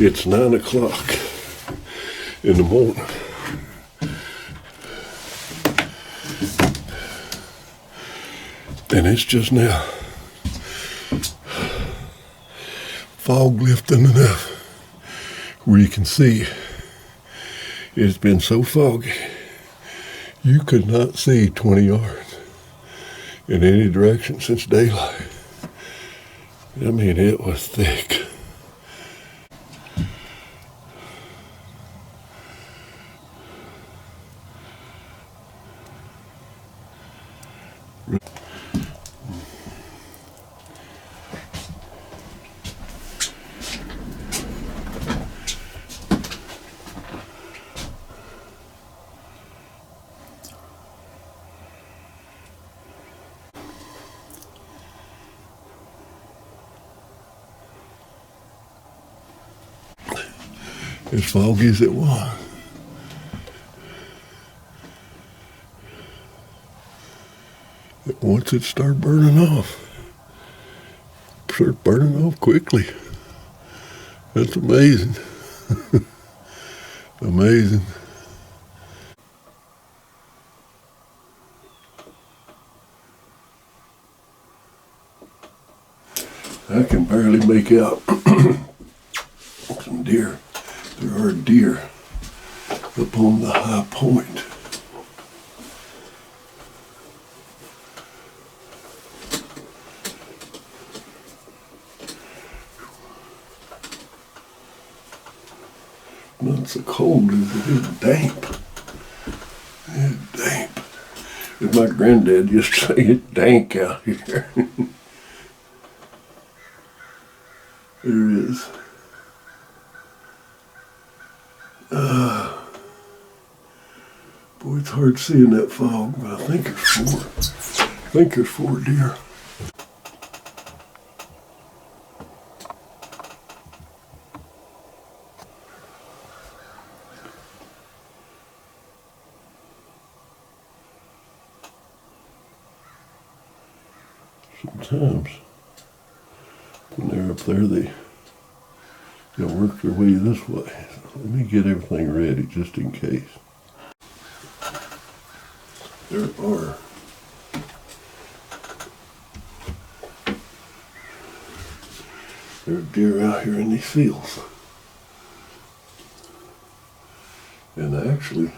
It's 9 o'clock in the morning. And it's just now fog lifting enough where you can see. It's been so foggy you could not see 20 yards in any direction since daylight. I mean, it was thick. As foggy as it was. Once it started burning off, quickly. That's amazing. Amazing. I can barely make out some deer. There are deer up on the high point. Not so cold as it is damp. It's damp. As my granddad used to say, it's dank out here. There it is. Boy, it's hard seeing that fog, but I think there's four deer. Sometimes when they're up there, they'll work their way this way. So let me get everything ready just in case. There are deer out here in these fields. And actually,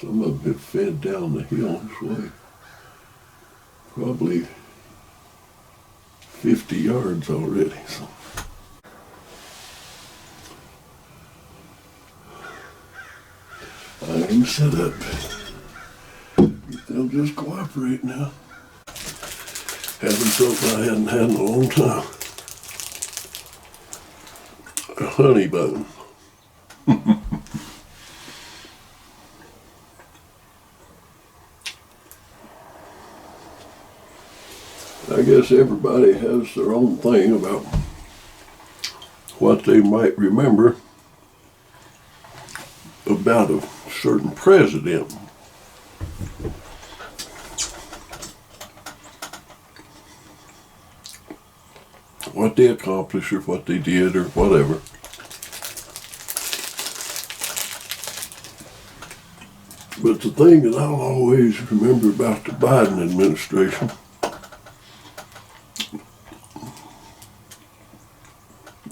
some of them have fed down the hill this way. Probably 50 yards already. So. I am set up. They'll just cooperate now. Having something I hadn't had in a long time. A honey bun. I guess everybody has their own thing about what they might remember about a certain president. What they accomplished or what they did or whatever. But the thing that I'll always remember about the Biden administration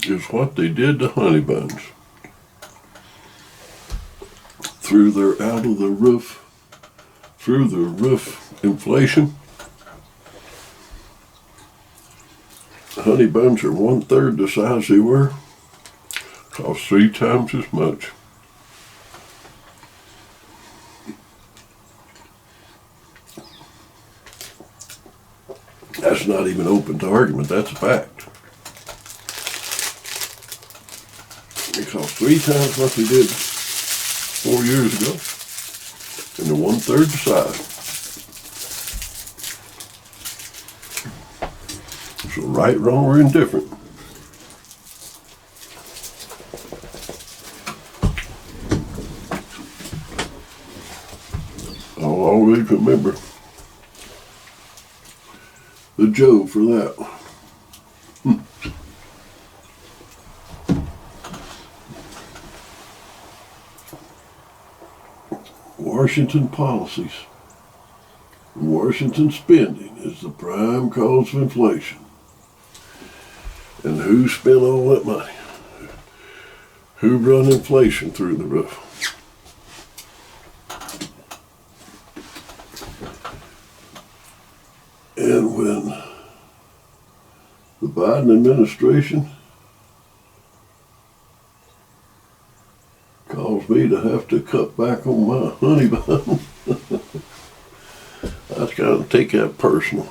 is what they did to honey buns. Through their through the roof inflation. Honey buns are 1/3 the size they were. Cost 3 times as much. That's not even open to argument, that's a fact. It cost 3 times what they did 4 years ago, and they're 1/3 the size. So right, wrong, or indifferent. I'll always remember the Joe for that. Washington policies, Washington spending is the prime cause of inflation. And who spent all that money? Who run inflation through the roof? And when the Biden administration caused me to have to cut back on my honey bun, I kind of take that personal.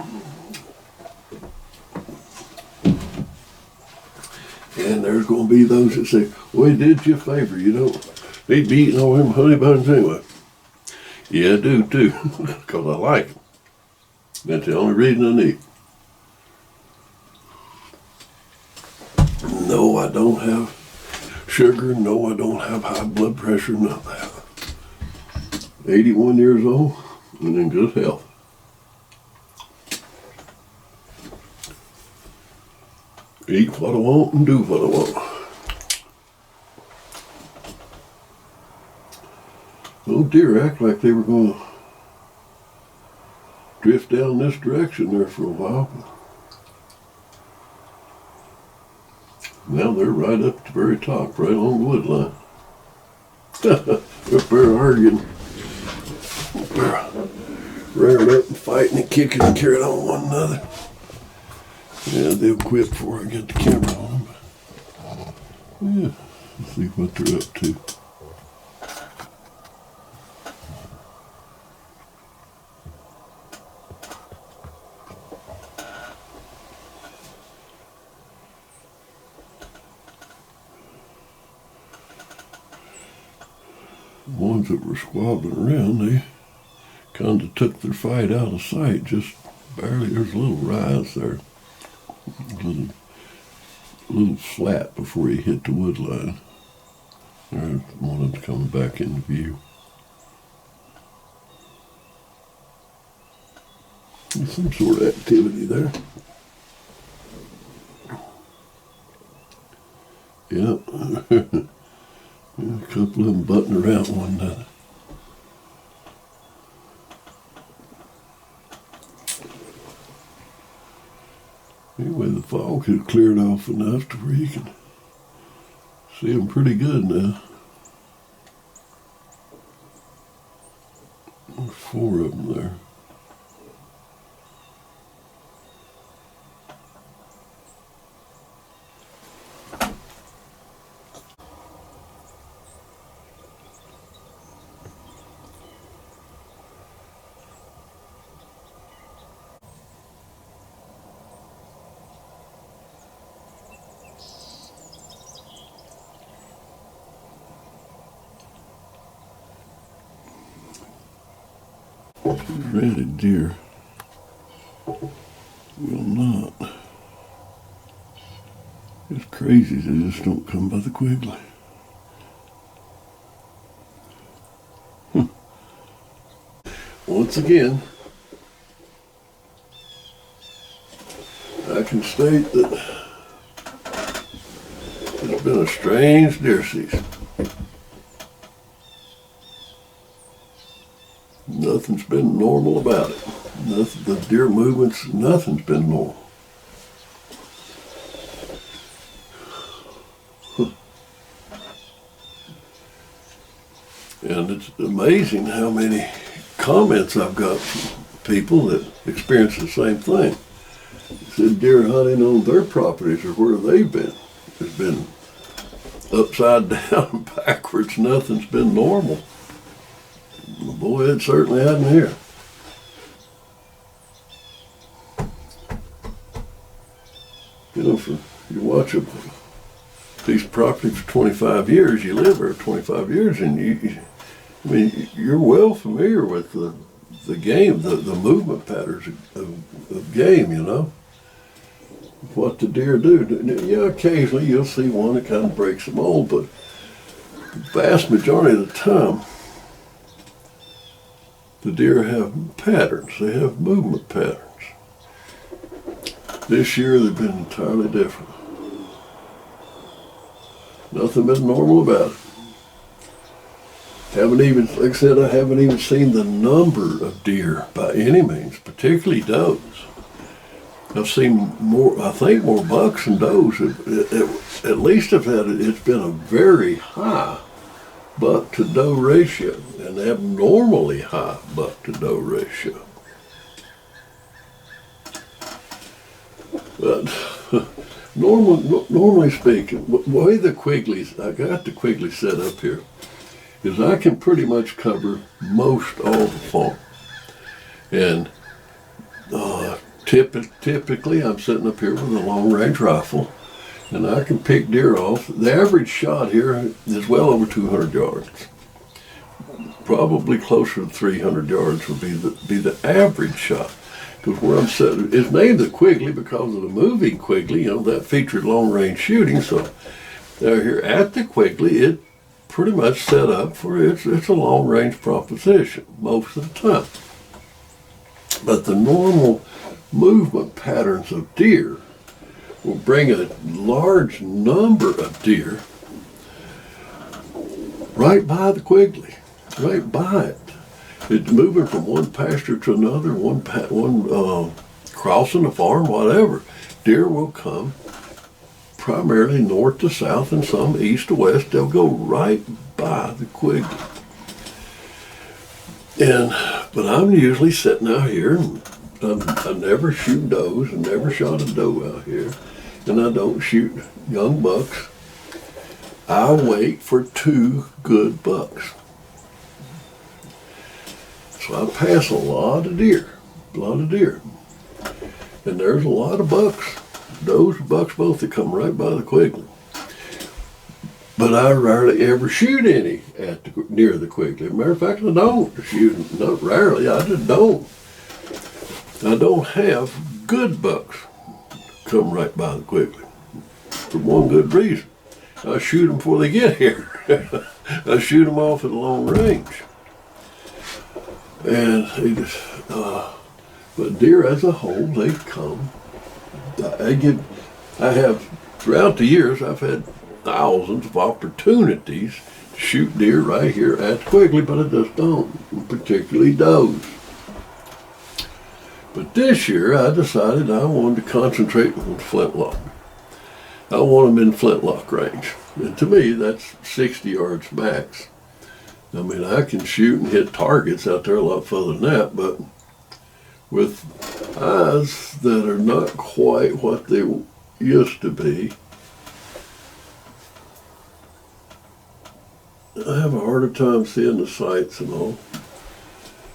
And there's going to be those that say, well, he did you a favor. You don't need to be eating all them honey buns anyway. Yeah, I do too, because I like them. That's the only reason I need. No, I don't have sugar. No, I don't have high blood pressure. None of that. 81 years old and in good health. Eat what I want and do what I want. Those deer act like they were going to drift down this direction there for a while. Now they're right up at the very top, right on the wood line. Up there arguing. Rearing up and fighting and kicking and carrying on one another. Yeah, they'll quit before I get the camera on them. Yeah, let's see what they're up to. The ones that were squabbling around, they kind of took their fight out of sight, just barely. There's a little rise there. A little flat before you hit the wood line. There's one of them coming back into view. There's some sort of activity there. Yep. A couple of them butting around one another. Anyway, the fog has cleared off enough to where you can see them pretty good now. There's 4 of them there. Red deer will not. It's crazy, they just don't come by the quickly. Once again, I can state that it's been a strange deer season. Nothing's been normal about it. Nothing, the deer movements, nothing's been normal. And it's amazing how many comments I've got from people that experience the same thing. They said deer hunting on their properties or where they've been has been upside down, backwards. Nothing's been normal. Boy, it certainly hadn't here. You know, you watch a piece of property for 25 years, you live there 25 years, and you're well familiar with the game, the movement patterns of game, you know. What the deer do. Yeah, occasionally you'll see one that kind of breaks the mold, but the vast majority of the time, the deer have patterns. They have movement patterns. This year they've been entirely different. Nothing been normal about it. Like I said, I haven't even seen the number of deer by any means, particularly does. I've seen more, I think more bucks than does. At least it's been a very high buck to doe ratio, an abnormally high buck to doe ratio. But normally speaking, the way the Quigleys, I got the Quigley set up here, is I can pretty much cover most all the farm. And typically I'm sitting up here with a long range rifle, and I can pick deer off. The average shot here is well over 200 yards. Probably closer to 300 yards would be the average shot. Because where I'm sitting, it's named the Quigley because of the movie Quigley, that featured long range shooting. So here at the Quigley, it pretty much set up for it's a long range proposition most of the time. But the normal movement patterns of deer will bring a large number of deer right by the Quigley, right by it. It's moving from one pasture to another, one crossing the farm, whatever. Deer will come primarily north to south and some east to west. They'll go right by the Quigley. But I'm usually sitting out here, and I never shoot does, and never shot a doe out here, and I don't shoot young bucks. I wait for 2 good bucks. So I pass a lot of deer. And there's a lot of bucks, does and bucks both, that come right by the Quigley. But I rarely ever shoot any near the Quigley. As a matter of fact, I don't shoot, not rarely, I just don't. I don't have good bucks come right by the Quigley for one good reason. I shoot them before they get here. I shoot them off at long range. And but deer as a whole, they come. I have, throughout the years, I've had thousands of opportunities to shoot deer right here at Quigley, but I just don't, particularly does. But this year, I decided I wanted to concentrate on Flintlock. I want them in Flintlock range. And to me, that's 60 yards max. I mean, I can shoot and hit targets out there a lot further than that, but with eyes that are not quite what they used to be, I have a harder time seeing the sights and all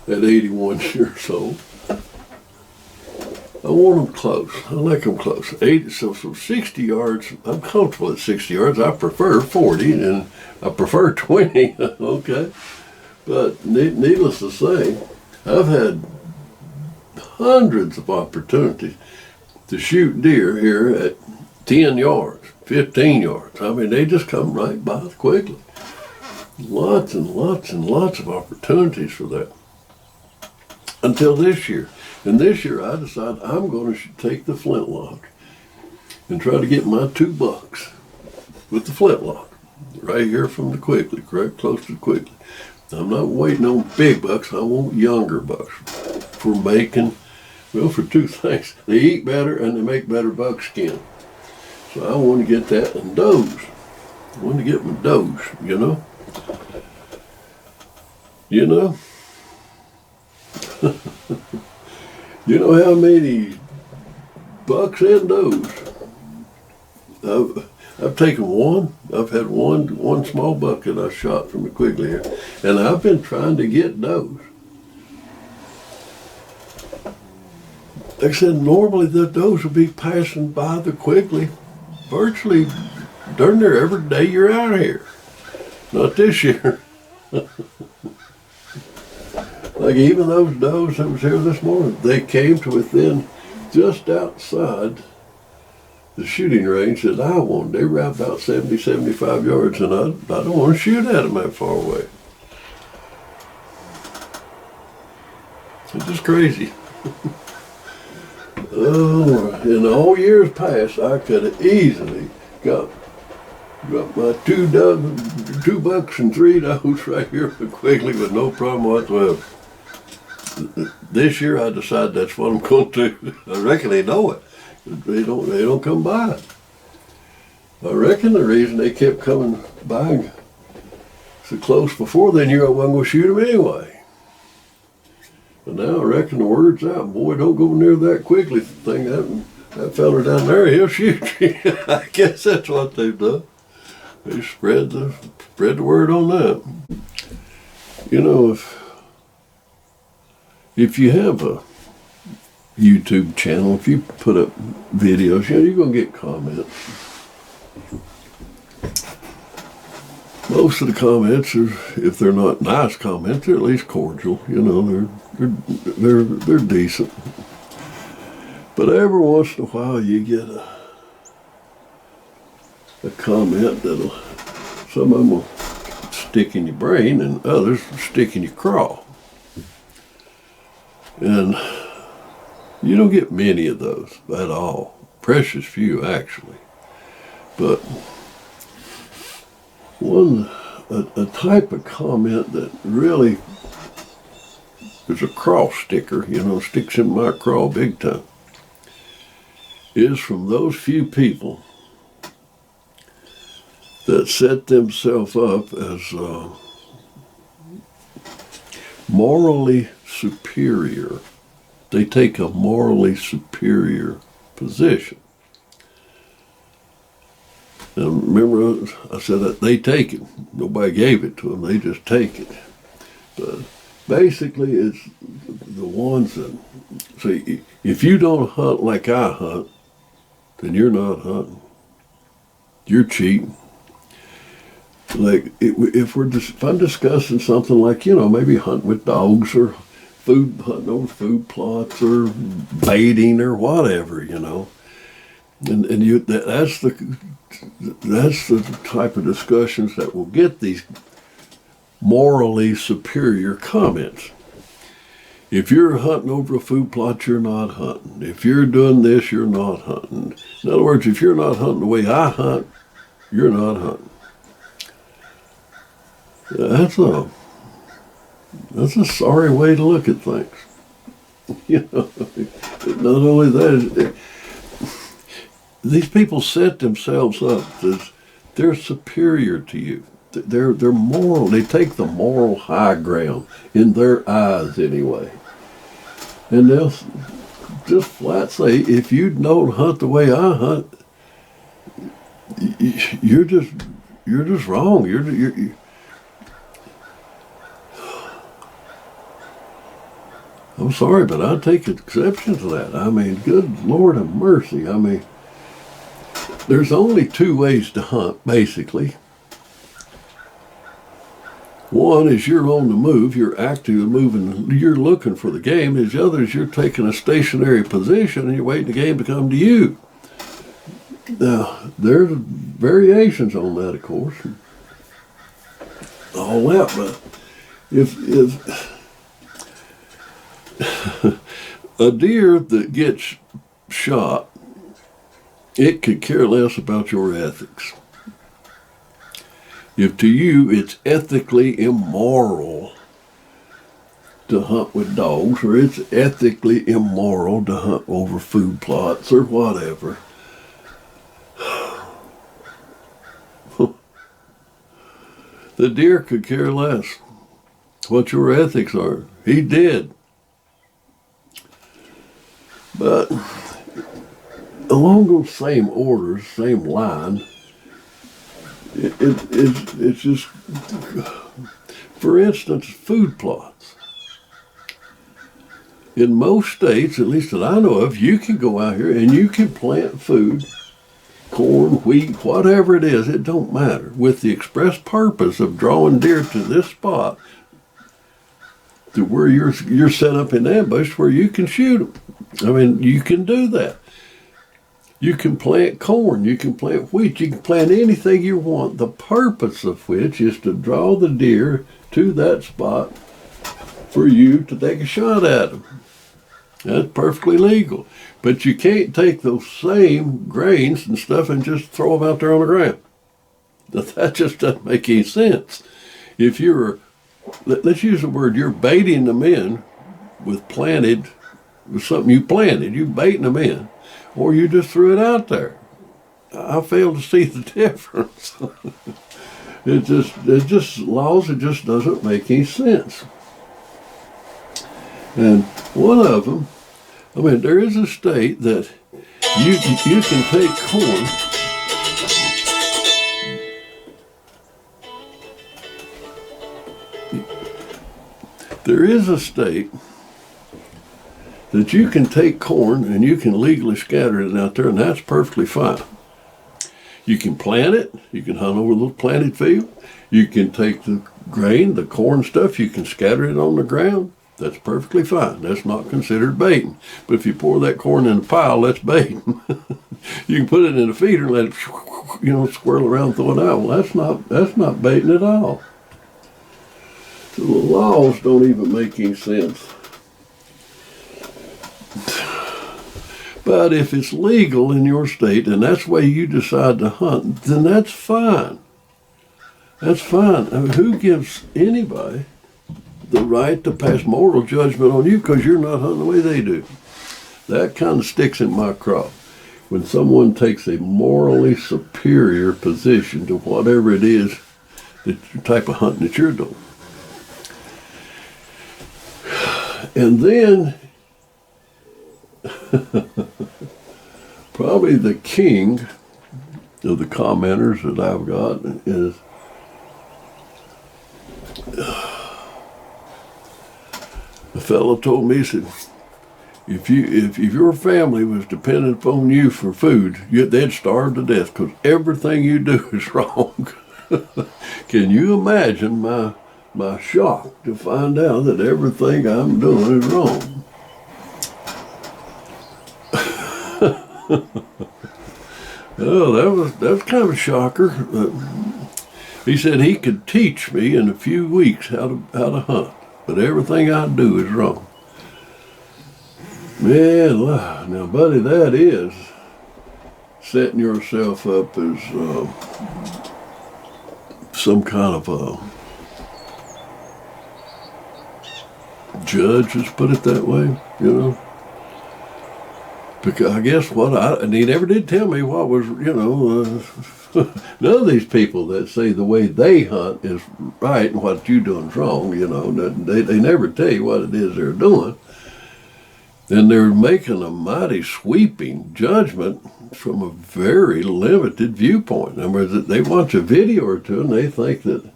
at 81 years old. I want them close. I like them close. So 60 yards, I'm comfortable at 60 yards. I prefer 40, and I prefer 20, okay? But needless to say, I've had hundreds of opportunities to shoot deer here at 10 yards, 15 yards. I mean, they just come right by the Quigley. Lots and lots and lots of opportunities for that. Until this year. And this year I decided I'm going to take the Flintlock and try to get my 2 bucks with the Flintlock right here from the Quigley, right close to the Quigley. I'm not waiting on big bucks. I want younger bucks for making, well, for 2 things. They eat better and they make better buckskin. So I want to get that in does. I want to get my does, you know. You know how many bucks and does? I've taken one. I've had one small buck that I shot from the Quigley here, and I've been trying to get does. Like I said, normally the does will be passing by the Quigley virtually darn near every day you're out here. Not this year. Like even those does that was here this morning, they came to within just outside the shooting range that I wanted. They were out about 70, 75 yards, and I don't want to shoot at them that far away. It's just crazy. Oh, in all years past, I could have easily got Got my $2 bucks and 3 does right here quickly with no problem whatsoever. This year I decided that's what I'm going to do. I reckon they know it. They don't come by. I reckon the reason they kept coming by so close before then, I wasn't going to shoot them anyway. But now I reckon the word's out. Boy, don't go near that quickly thing. That fella down there, he'll shoot you. I guess that's what they've done. They spread the word on that. You know, if you have a YouTube channel, if you put up videos, you're going to get comments. Most of the comments are, if they're not nice comments, they're at least cordial. You know, they're decent. But every once in a while, you get a comment that'll, some of them will stick in your brain, and others will stick in your craw. And you don't get many of those at all. Precious few, actually. But a type of comment that really is a craw sticker, sticks in my craw big time, is from those few people that set themselves up as morally superior. They take a morally superior position. And remember, I said that they take it. Nobody gave it to them. They just take it. But basically, it's the ones that say, if you don't hunt like I hunt, then you're not hunting. You're cheating. Like if I'm discussing something like, maybe hunting with dogs or hunting over food plots or baiting or whatever, and that's the type of discussions that will get these morally superior comments. If you're hunting over a food plot, you're not hunting. If you're doing this, you're not hunting. In other words, if you're not hunting the way I hunt, you're not hunting. That's a sorry way to look at things. Not only that, these people set themselves up as they're superior to you. They're moral. They take the moral high ground in their eyes anyway. And they'll just flat say, if you don't hunt the way I hunt, you're just wrong. You're I'm sorry, but I take exception to that. I mean, good Lord of mercy. I mean, there's only two ways to hunt, basically. One is you're on the move, you're actively moving, you're looking for the game. The other is you're taking a stationary position and you're waiting the game to come to you. Now, there's variations on that, of course. All that, but if a deer that gets shot, it could care less about your ethics. If to you it's ethically immoral to hunt with dogs, or it's ethically immoral to hunt over food plots or whatever, the deer could care less what your ethics are. He did. But along those same orders, same line, it's just, for instance, food plots. In most states, at least that I know of, you can go out here and you can plant food, corn, wheat, whatever it is, it don't matter, with the express purpose of drawing deer to this spot, to where you're set up in ambush where you can shoot them. I mean, you can do that. You can plant corn, you can plant wheat, you can plant anything you want, the purpose of which is to draw the deer to that spot for you to take a shot at them. That's perfectly legal. But you can't take those same grains and stuff and just throw them out there on the ground. That just doesn't make any sense. If you're, let's use the word, you're baiting them in with something you planted, you baiting them in, or you just threw it out there. I fail to see the difference. It just doesn't make any sense. And one of them, I mean, there is a state that you can take corn. There is a state that you can take corn and you can legally scatter it out there, and that's perfectly fine. You can plant it. You can hunt over a little planted field. You can take the grain, the corn stuff, you can scatter it on the ground. That's perfectly fine. That's not considered baiting. But if you pour that corn in a pile, that's baiting. You can put it in a feeder and let it, swirl around, throw it out. Well, that's not baiting at all. So the laws don't even make any sense. But if it's legal in your state and that's the way you decide to hunt, then that's fine. That's fine. I mean, who gives anybody the right to pass moral judgment on you because you're not hunting the way they do? That kind of sticks in my craw. When someone takes a morally superior position to whatever it is, the type of hunting that you're doing. And then probably the king of the commenters that I've got is a fellow told me, he said, if your family was dependent upon you for food, they'd starve to death because everything you do is wrong. Can you imagine my shock to find out that everything I'm doing is wrong? Oh, that was kind of a shocker. He said he could teach me in a few weeks how to hunt, but everything I do is wrong. Man, now, buddy, that is setting yourself up as some kind of a judge, let's put it that way, Because I guess and he never did tell me what was, none of these people that say the way they hunt is right and what you doing is wrong, they never tell you what it is they're doing. And they're making a mighty sweeping judgment from a very limited viewpoint. In other words, they watch a video or two and they think that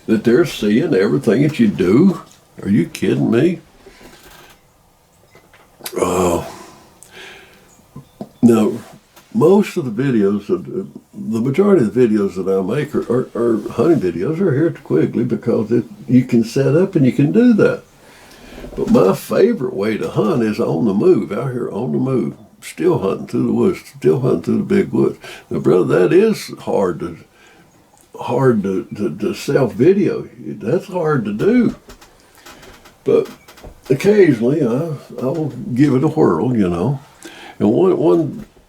they're seeing everything that you do. Are you kidding me? Now, most of the videos, the majority of the videos that I make are hunting videos are here at Quigley because you can set up and you can do that. But my favorite way to hunt is on the move, out here on the move, still hunting through the woods, still hunting through the big woods. Now, brother, that is hard to self-video. That's hard to do. But occasionally I'll give it a whirl, And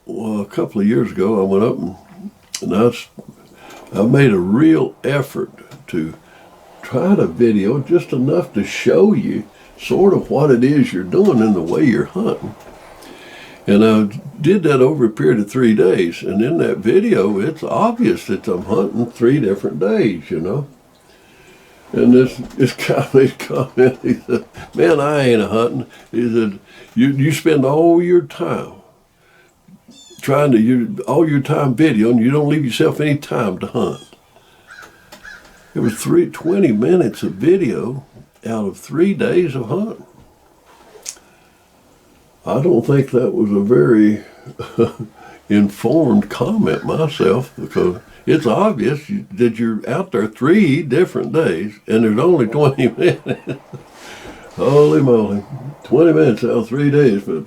a couple of years ago, I went up and I made a real effort to try to video just enough to show you sort of what it is you're doing in the way you're hunting. And I did that over a period of 3 days. And in that video, it's obvious that I'm hunting 3 different days, And this guy made a comment. He said, "Man, I ain't a hunting." He said, "You spend all your time all your time videoing. You don't leave yourself any time to hunt." It was 20 minutes of video out of 3 days of hunting. I don't think that was a very informed comment myself, because it's obvious that you're out there 3 different days and there's only 20 minutes. Holy moly, 20 minutes out of 3 days, but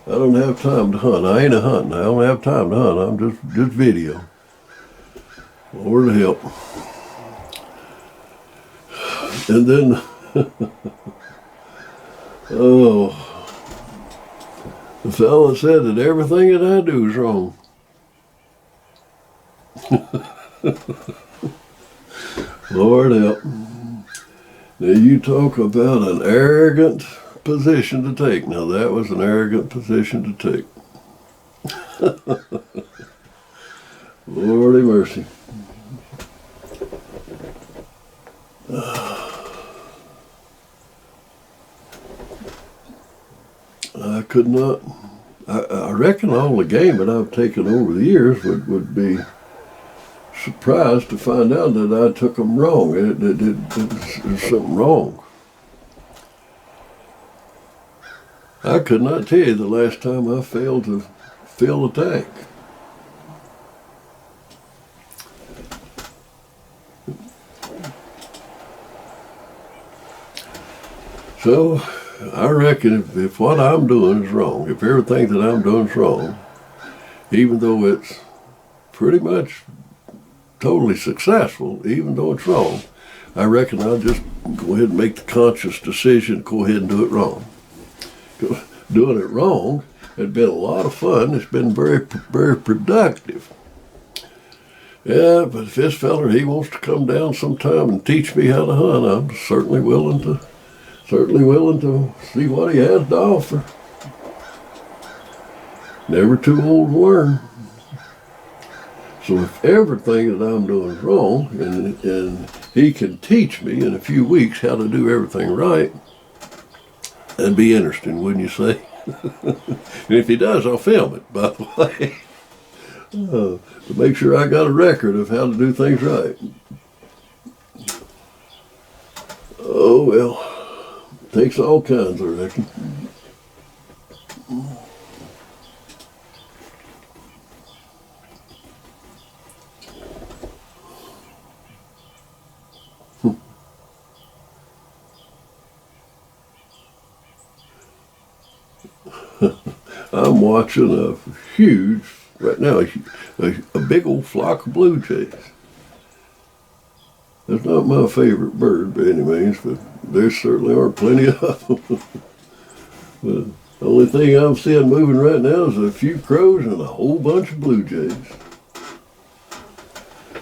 I don't have time to hunt. I ain't a hunting. I don't have time to hunt. I'm just video. Lord help. And then, the fella said that everything that I do is wrong. Lord help. Now you talk about an arrogant position to take. Now that was an arrogant position to take. Lordy mercy. I could not. I reckon all the game that I've taken over the years would be surprised to find out that I took them wrong. There's something wrong. I could not tell you the last time I failed to fill a tank. So I reckon if what I'm doing is wrong, if everything that I'm doing is wrong, even though it's pretty much totally successful, even though it's wrong, I reckon I'll just go ahead and make the conscious decision to go ahead and do it wrong. Doing it wrong has been a lot of fun. It's been very, very productive. Yeah, but if this feller, he wants to come down sometime and teach me how to hunt, I'm certainly willing to see what he has to offer. Never too old to learn. So if everything that I'm doing is wrong, and he can teach me in a few weeks how to do everything right, that'd be interesting, wouldn't you say? And if he does, I'll film it, by the way, to make sure I got a record of how to do things right. Oh well. Takes all kinds, I reckon. I'm watching a huge, right now, a big old flock of blue jays. That's not my favorite bird by any means, but there certainly are plenty of them. But the only thing I'm seeing moving right now is a few crows and a whole bunch of blue jays.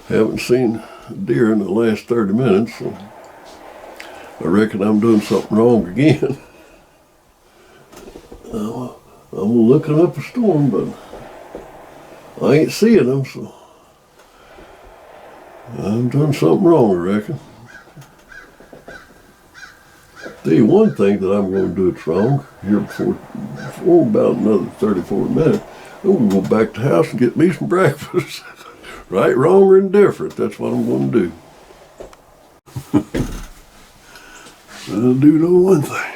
Haven't seen deer in the last 30 minutes, so I reckon I'm doing something wrong again. I'm looking up a storm, but I ain't seeing them, so I'm doing something wrong, I reckon. Tell you one thing that I'm going to do it's wrong here before about another 34 minutes. I'm going to go back to the house and get me some breakfast. Right, wrong, or indifferent, that's what I'm going to do. I'll do know one thing.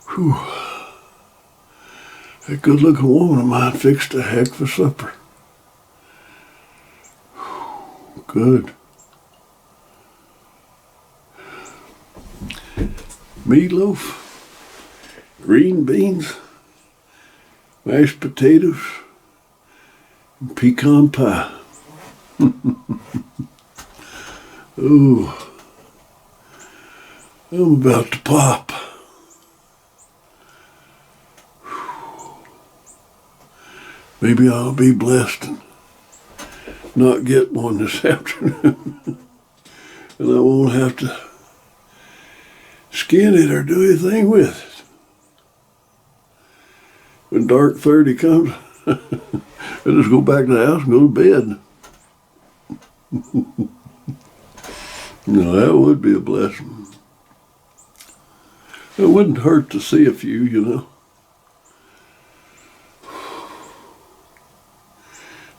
Whew. That good-looking woman of mine fixed a heck of a supper. Whew. Good. Meatloaf, green beans, mashed potatoes, and pecan pie. Ooh, I'm about to pop. Maybe I'll be blessed and not get one this afternoon. And I won't have to skin it or do anything with it. When dark 30 comes, I just go back to the house and go to bed. No, that would be a blessing. It wouldn't hurt to see a few, you know.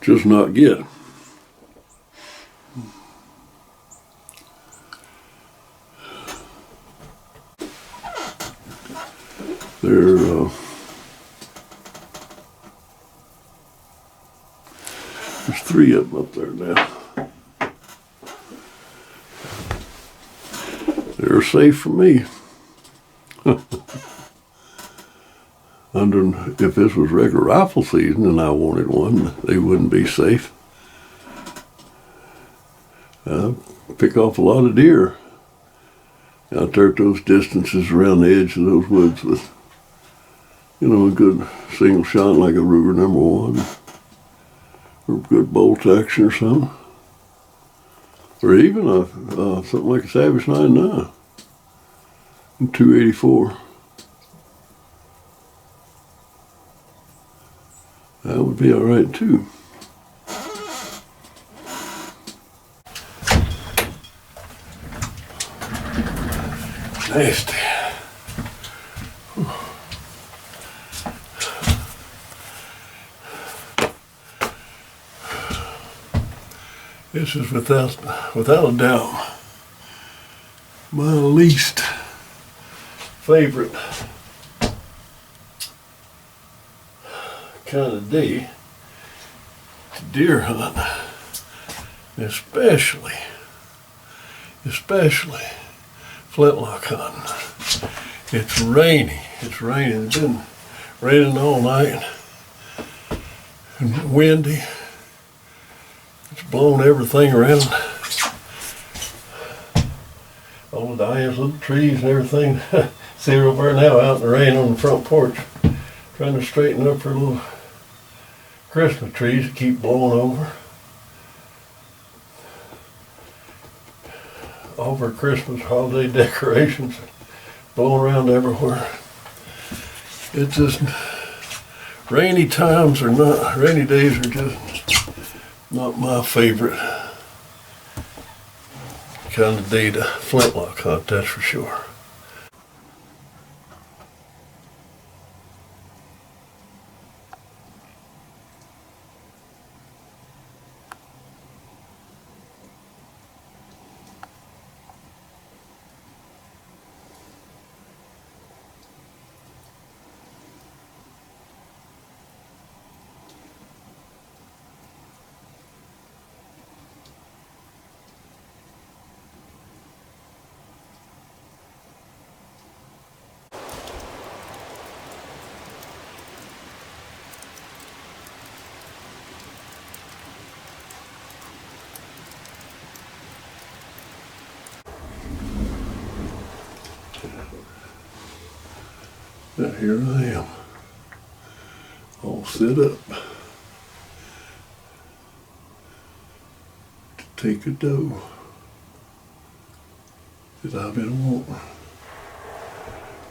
Just not get them. There's 3 of them up there now. They're safe for me. If this was regular rifle season and I wanted one, they wouldn't be safe. I pick off a lot of deer out there at those distances around the edge of those woods with, you know, a good single shot like a Ruger #1 or good bolt action or something. Or even something like a Savage 99 and 284. That would be all right too. Nasty. This is without a doubt my least favorite kind of day to deer hunt, especially flintlock hunting. It's rainy. It's been raining all night and windy. It's blown everything around. All the diamonds, little trees and everything. See her over there now out in the rain on the front porch, trying to straighten up her little Christmas trees that keep blowing over. All of her Christmas holiday decorations blowing around everywhere. It's just rainy days are just not my favorite kind of day to flintlock hunt, that's for sure. Now here I am, all set up to take a doe that I've been wanting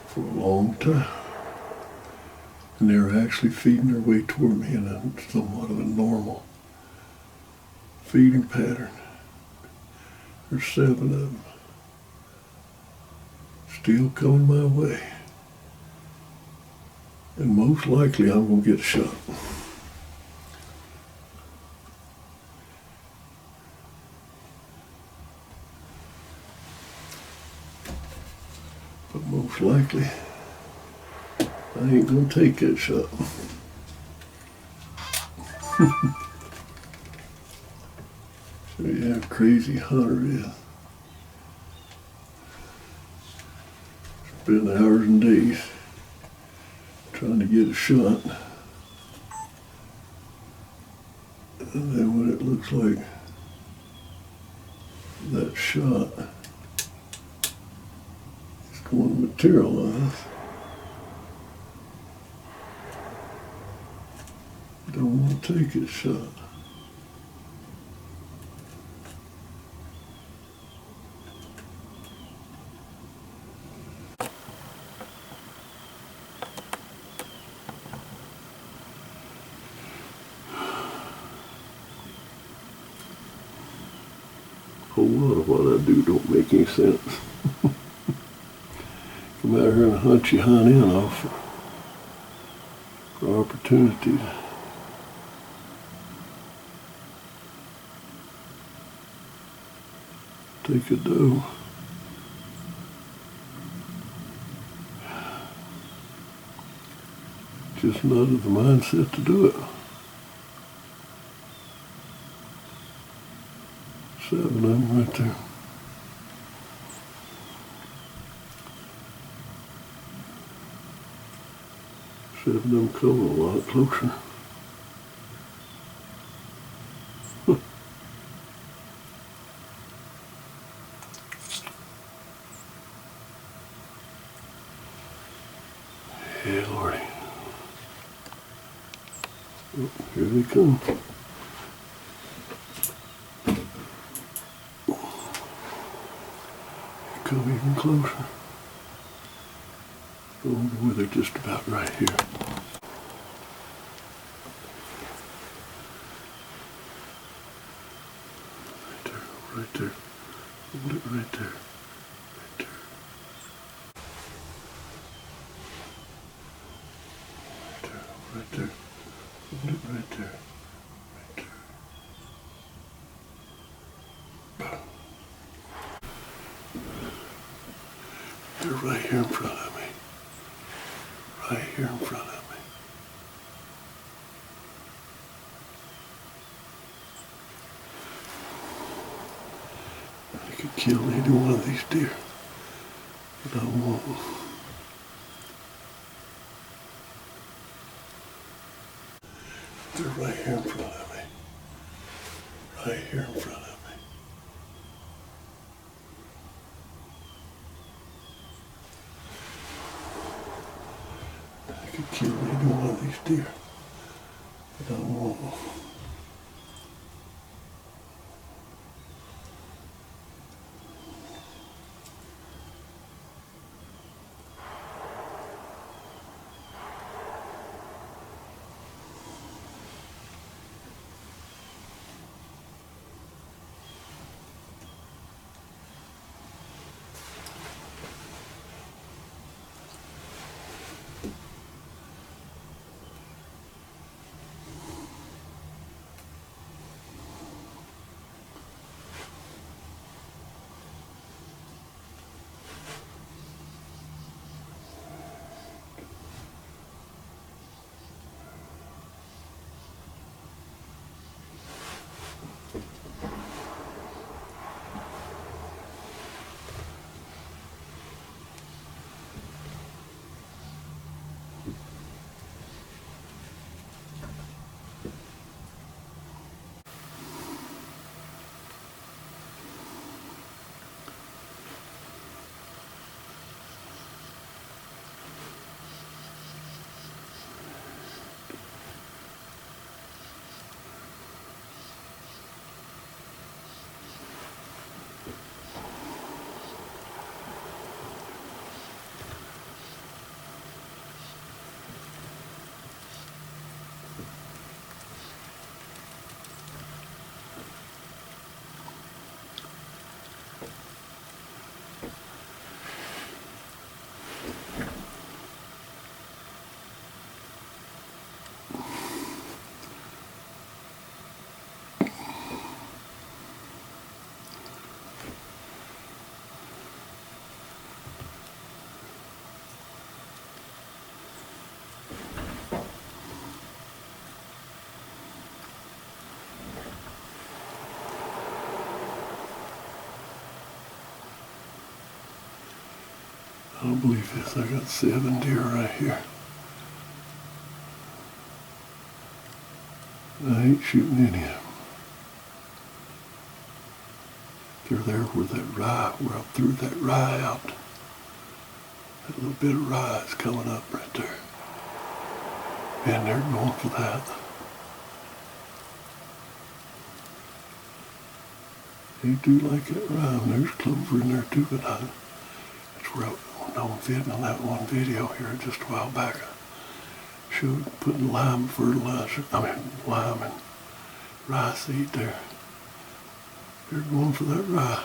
for a long time. And they're actually feeding their way toward me in a somewhat of a normal feeding pattern. There's 7 of them still coming my way. And most likely I'm going to get shot. But most likely I ain't going to take that shot. So yeah, crazy hunter is. Spend hours and days trying to get a shot, and then when it looks like that shot is going to materialize, don't want to take it shot. A whole lot of what I do don't make any sense. Come out here and hunt you hunt in off for opportunities. Take a doe. Just not of the mindset to do it. 7 of them right there. Seven of them coming a lot closer. Yeah, Lordy. Oh, here they come. come even closer. Oh boy, they're just about right here. Right there. Hold it right there. Right there. Right there. Hold it right there. Right there. They're right here in front of me. Right here in front of me. I could kill any one of these deer, but I won't. They're right here in front of me. Right here in front of me. I could kill any one of these deer, but I won't. I don't believe this. I got 7 deer right here. I ain't shooting any of them. They're there where that rye, where I threw that rye out. That little bit of rye is coming up right there. And they're going for that. They do like that rye. And there's clover in there too, but it's where on that one video here just a while back. I showed putting lime fertilizer, lime and rye seed there. They're going for that rye.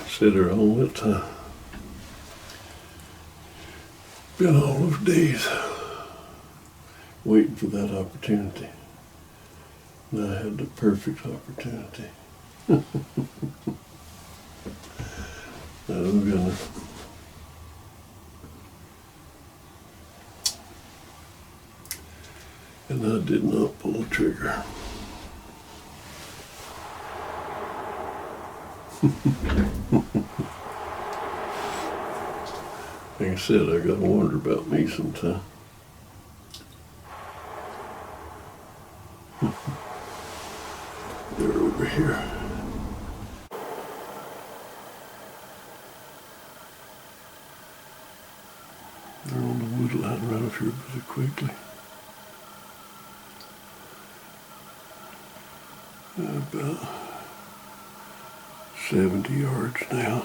Sit there all that time. Been all those days waiting for that opportunity. And I had the perfect opportunity. Oh goodness. And I did not pull the trigger. Like I said, I gotta wonder about me sometime. They're over here. They're on the wood line right up here pretty quickly. About 70 yards now.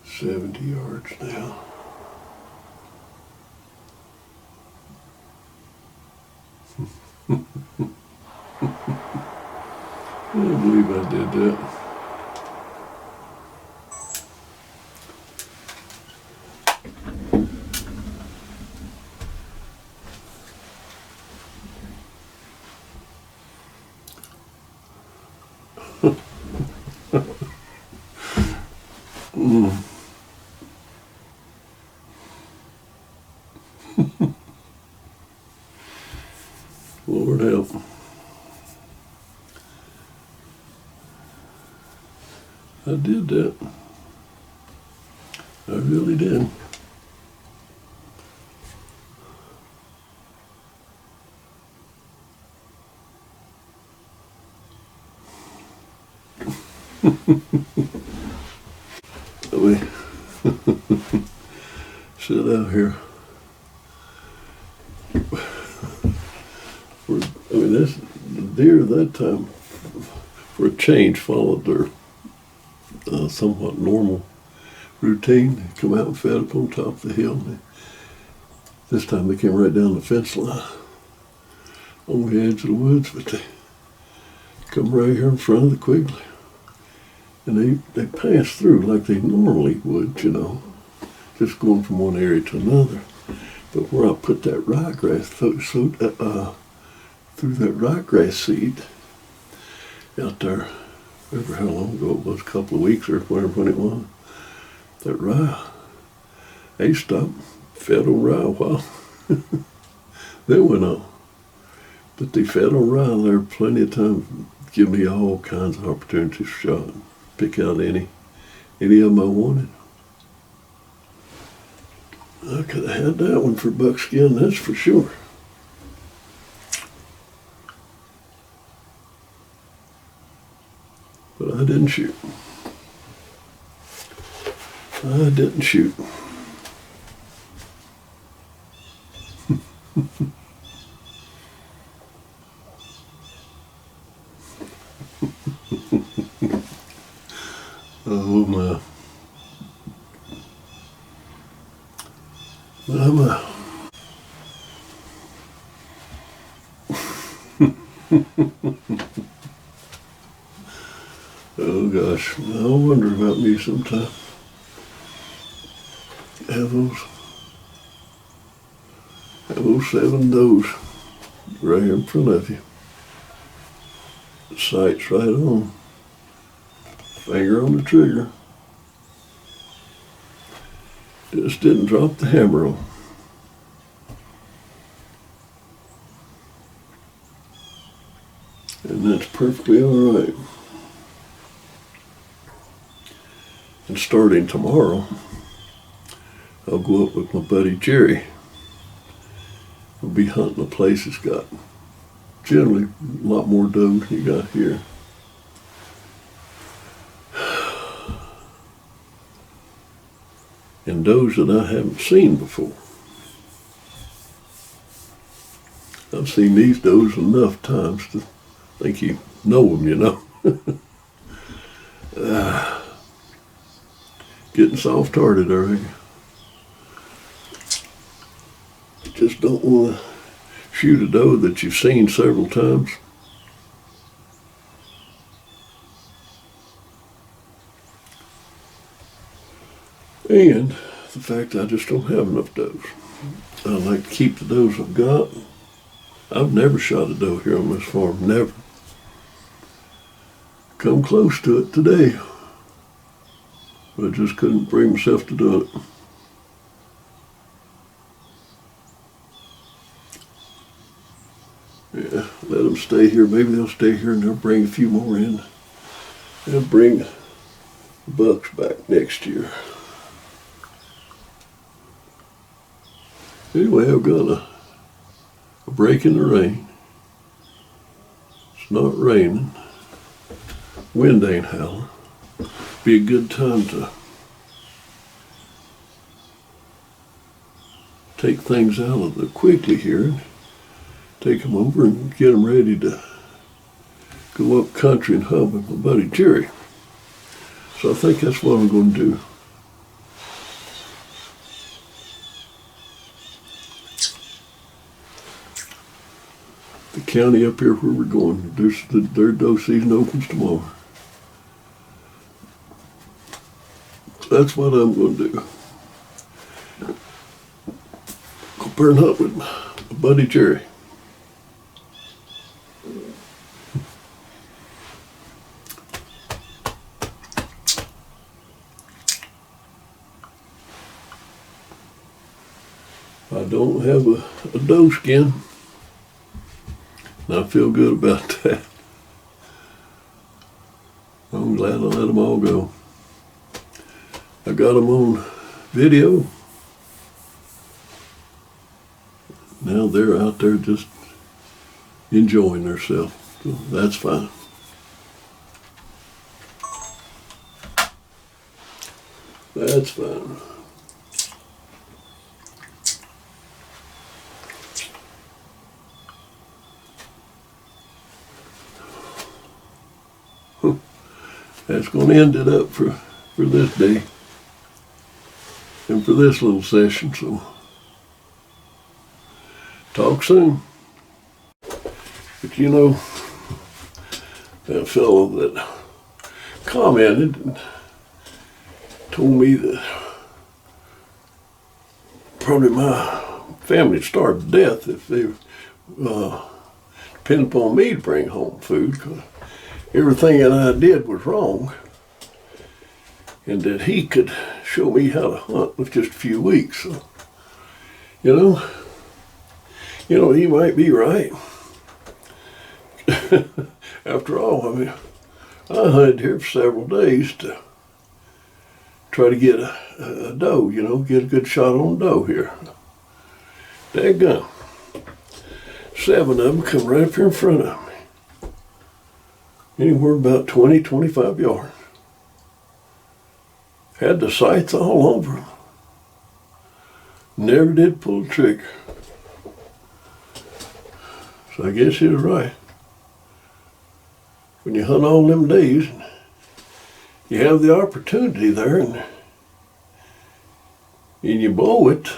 $70 now. I don't believe I did that. Lord help. I did that. I really did. We sit out here. That's the deer that time, for a change, followed their somewhat normal routine. They come out and fed up on top of the hill. This time they came right down the fence line on the edge of the woods, but they come right here in front of the Quigley. And they pass through like they normally would, just going from one area to another. But where I put that ryegrass, through that ryegrass seed out there, I remember how long ago it was, a couple of weeks or whatever when it was, that rye, they stopped, fed on rye a while. Then went on. But they fed on rye, and there were plenty of time to give me all kinds of opportunities to shot, pick out any of them I wanted. I could have had that one for buckskin, that's for sure. But I didn't shoot. Oh my. My. Oh gosh, I wonder about me sometime. Have those 7 does right here in front of you. The sight's right on. Finger on the trigger. Just didn't drop the hammer on. And that's perfectly all right. And starting tomorrow, I'll go up with my buddy Jerry. We'll be hunting a place that's got generally a lot more doe than you got here. And does that I haven't seen before. I've seen these does enough times to think you know them, Getting soft-hearted, I reckon. Just don't want to shoot a doe that you've seen several times. And the fact I just don't have enough does. I like to keep the does I've got I've never shot a doe here on this farm, never. Come close to it today. I just couldn't bring myself to do it. Yeah, let them stay here. Maybe they'll stay here and they'll bring a few more in. They'll bring the bucks back next year. Anyway, I've got a break in the rain. It's not raining. Wind ain't howling. Be a good time to take things out of the quickly here and take them over and get them ready to go up country and hunt with my buddy Jerry. So I think that's what I'm going to do. The county up here where we're going, their doe season opens tomorrow. That's what I'm going to do. Go burn hunt with my buddy Jerry. I don't have a doe skin, and I feel good about that. I'm glad I let them all go. I got them on video. Now they're out there just enjoying themselves. So that's fine. That's fine. That's going to end it up for this day and for this little session. So talk soon. But you know, that fellow that commented and told me that probably my family would starve to death if they depended upon me to bring home food, because everything that I did was wrong, and that he could show me how to hunt with just a few weeks. So, you know, he might be right. After all, I mean, I hunted here for several days to try to get a doe, you know, get a good shot on a doe here. Daggone. 7 of them come right up here in front of me. Anywhere about 20, 25 yards. Had the sights all over them. Never did pull the trigger. So I guess he was right. When you hunt all them days, you have the opportunity there, and you blow it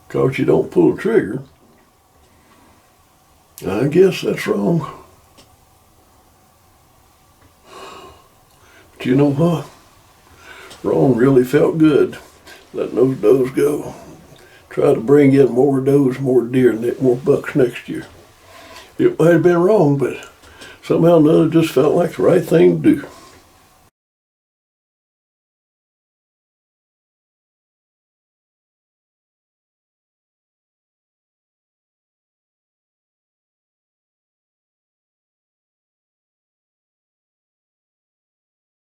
because you don't pull the trigger, I guess that's wrong. But you know what? Wrong really felt good, letting those does go. Try to bring in more does, more deer, and more bucks next year. It might have been wrong, but somehow or another just felt like the right thing to do.